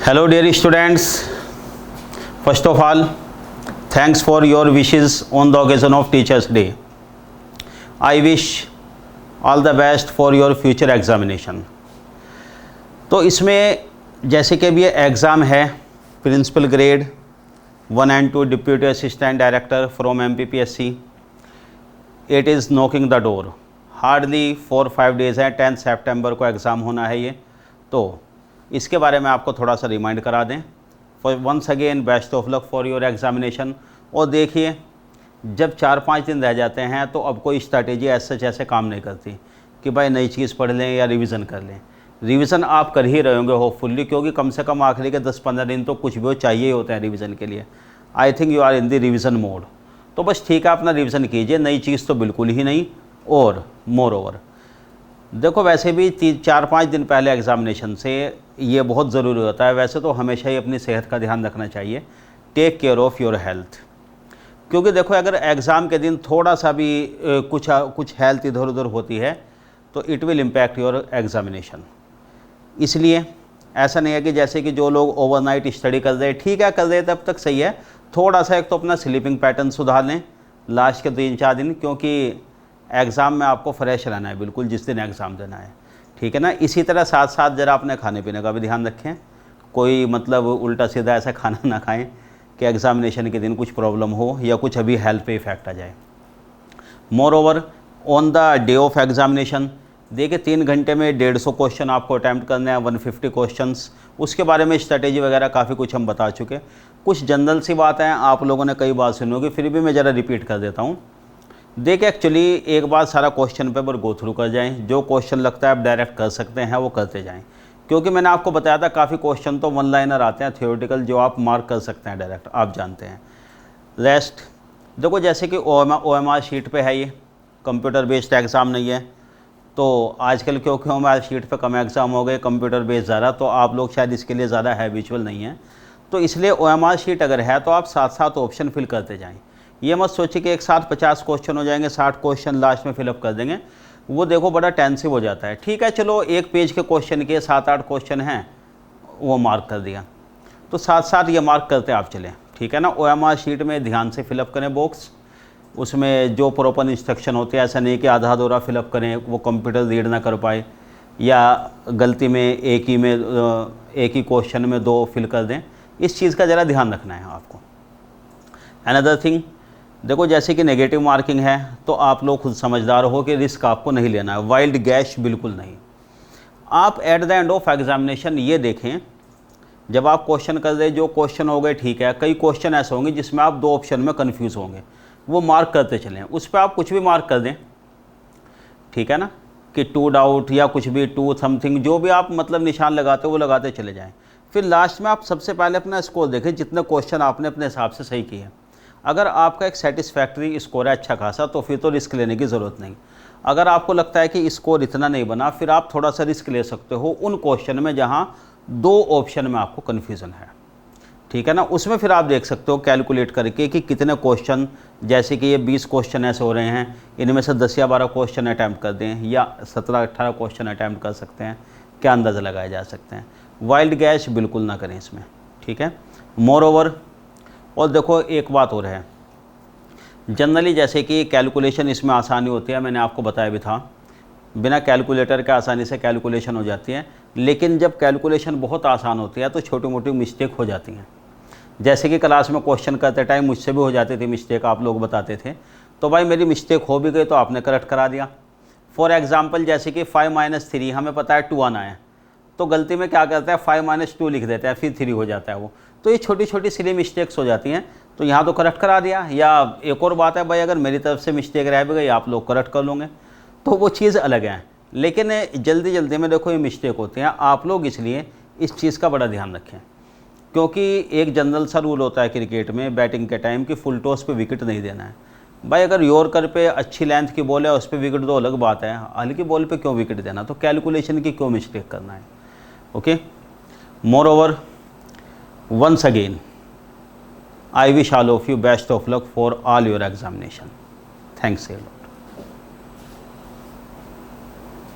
Hello dear students, first of all thanks for your wishes on the occasion of Teachers Day. I wish all the best for your future examination. तो इसमें जैसे कि अभी ये exam है principal grade 1 and 2 deputy assistant director from MPPSC. It is knocking the door. Hardly 4-5 days हैं, 10 सितंबर को exam होना है ये. तो इसके बारे में आपको थोड़ा सा रिमाइंड करा दें. Once again best of luck for your examination. और देखिए जब 4-5 दिन रह जाते हैं तो अब कोई स्ट्रैटेजी ऐसे काम नहीं करती कि भाई नई चीज़ पढ़ लें या रिवीजन कर लें. रिवीजन आप कर ही रहे होंगे होपफुली, क्योंकि कम से कम आखिरी के 10-15 दिन तो कुछ भी हो चाहिए ही होते हैं रिवीजन के लिए. I think you are in the revision mode. तो बस ठीक है, अपना रिवीजन कीजिए, नई चीज़ तो बिल्कुल ही नहीं. और मोर ओवर देखो वैसे भी 4-5 दिन पहले एग्जामिनेशन से ये बहुत ज़रूरी होता है. वैसे तो हमेशा ही अपनी सेहत का ध्यान रखना चाहिए. Take care of your health. क्योंकि देखो अगर एग्ज़ाम के दिन थोड़ा सा भी कुछ हेल्थ इधर उधर होती है तो it will impact your examination. इसलिए ऐसा नहीं है कि जैसे कि जो लोग ओवरनाइट स्टडी कर रहे हैं, ठीक है कर रहे हैं तब तक सही है. थोड़ा सा एक तो अपना स्लीपिंग पैटर्न सुधार लें लास्ट के 3-4 दिन, क्योंकि एग्ज़ाम में आपको फ्रेश रहना है बिल्कुल जिस दिन एग्ज़ाम देना है. ठीक है ना. इसी तरह साथ साथ ज़रा अपने खाने पीने का भी ध्यान रखें. कोई मतलब उल्टा सीधा ऐसा खाना ना खाएं कि एग्ज़ामिनेशन के दिन कुछ प्रॉब्लम हो या कुछ अभी हेल्थ पे इफेक्ट आ जाए. More over on the day of examination देखिए 3 घंटे में 150 क्वेश्चन आपको अटैम्प्ट करने हैं, 150 क्वेश्चंस. उसके बारे में स्ट्रैटेजी वगैरह काफ़ी कुछ हम बता चुके. कुछ जनरल सी बात है, आप लोगों ने कई बार सुनी होगी, फिर भी मैं ज़रा रिपीट कर देता हूँ. देखिए एक्चुअली एक बार सारा क्वेश्चन पेपर गो थ्रू कर जाएं. जो क्वेश्चन लगता है आप डायरेक्ट कर सकते हैं वो करते जाएं, क्योंकि मैंने आपको बताया था काफ़ी क्वेश्चन तो 1 लाइनर आते हैं थ्योरेटिकल, जो आप मार्क कर सकते हैं डायरेक्ट, आप जानते हैं. रेस्ट देखो जैसे कि OMR शीट पे है, ये कंप्यूटर बेस्ड एग्ज़ाम नहीं है. तो आजकल क्योंकि OMR शीट पे कम एग्ज़ाम हो गए, कंप्यूटर बेस्ड ज़्यादा, तो आप लोग शायद इसके लिए ज़्यादा हैबिचुअल नहीं है. तो इसलिए OMR शीट अगर है तो आप साथ ऑप्शन फिल करते जाएँ. ये मत सोचिए कि एक साथ 50 क्वेश्चन हो जाएंगे, 60 क्वेश्चन लास्ट में फिलअप कर देंगे. वो देखो बड़ा टेंसिव हो जाता है. ठीक है चलो एक पेज के क्वेश्चन के 7-8 क्वेश्चन हैं वो मार्क कर दिया, तो साथ ये मार्क करते आप चलें. ठीक है ना. OMR शीट में ध्यान से फिलअप करें बॉक्स, उसमें जो प्रॉपर इंस्ट्रक्शन होते हैं. ऐसा नहीं कि आधा अधूरा फिलअप करें, वो कंप्यूटर रीड ना कर पाए या गलती में एक ही क्वेश्चन में 2 फिल कर दें. इस चीज़ का ज़रा ध्यान रखना है आपको. अनदर थिंग देखो जैसे कि नेगेटिव मार्किंग है तो आप लोग खुद समझदार हो कि रिस्क आपको नहीं लेना है. वाइल्ड गैश बिल्कुल नहीं. आप at the end of examination ये देखें, जब आप क्वेश्चन कर रहे जो क्वेश्चन हो गए ठीक है, कई क्वेश्चन ऐसे होंगे जिसमें आप 2 ऑप्शन में कन्फ्यूज़ होंगे, वो मार्क करते चलें. उस पर आप कुछ भी मार्क कर दें. ठीक है ना, कि 2 डाउट या कुछ भी 2 समथिंग, जो भी आप मतलब निशान लगाते हो वो लगाते चले जाएँ. फिर लास्ट में आप सबसे पहले अपना स्कोर देखें, जितने क्वेश्चन आपने अपने हिसाब से सही किए. अगर आपका एक सेटिस्फैक्ट्री स्कोर है अच्छा खासा, तो फिर तो रिस्क लेने की ज़रूरत नहीं. अगर आपको लगता है कि स्कोर इतना नहीं बना, फिर आप थोड़ा सा रिस्क ले सकते हो उन क्वेश्चन में जहां 2 ऑप्शन में आपको कन्फ्यूज़न है. ठीक है ना. उसमें फिर आप देख सकते हो कैलकुलेट करके कि कितने क्वेश्चन, जैसे कि ये 20 क्वेश्चन ऐसे हो रहे हैं, इनमें से 10 या 12 क्वेश्चन अटैम्प्ट कर दें या 17-18 क्वेश्चन अटैम्प्ट कर सकते हैं. क्या अंदाज़ा लगाए जा सकते हैं. वाइल्ड गैश बिल्कुल ना करें इसमें. ठीक है. मोर ओवर और देखो एक बात और है, जनरली जैसे कि कैलकुलेशन इसमें आसानी होती है, मैंने आपको बताया भी था, बिना कैलकुलेटर के आसानी से कैलकुलेशन हो जाती है. लेकिन जब कैलकुलेशन बहुत आसान होती है तो छोटी मोटी मिस्टेक हो जाती हैं. जैसे कि क्लास में क्वेश्चन करते टाइम मुझसे भी हो जाती थी मिस्टेक, आप लोग बताते थे, तो भाई मेरी मिस्टेक हो भी गई तो आपने करेक्ट करा दिया. फॉर एग्जाम्पल जैसे कि 5-3 हमें पता है 2 आना है, तो गलती में क्या करता है 5-2 लिख देते हैं, फिर 3 हो जाता है वो. तो ये छोटी छोटी सिली मिस्टेक्स हो जाती हैं, तो यहाँ तो करेक्ट करा दिया. या एक और बात है भाई, अगर मेरी तरफ से मिस्टेक रह भी गई आप लोग करेक्ट कर लोगे तो वो चीज़ अलग है. लेकिन जल्दी में देखो ये मिस्टेक होती हैं. आप लोग इसलिए इस चीज़ का बड़ा ध्यान रखें, क्योंकि एक जनरल सा रूल होता है क्रिकेट में बैटिंग के टाइम कि फुल टॉस पे विकेट नहीं देना है. भाई अगर यॉर्कर पे अच्छी लेंथ की बॉल है उस पर विकेट दो अलग बात है, हल्की बॉल पे क्यों विकेट देना. तो कैलकुलेशन की क्यों मिस्टेक करना है. Okay. More over once again I wish all of you best of luck for all your examination. Thanks a lot.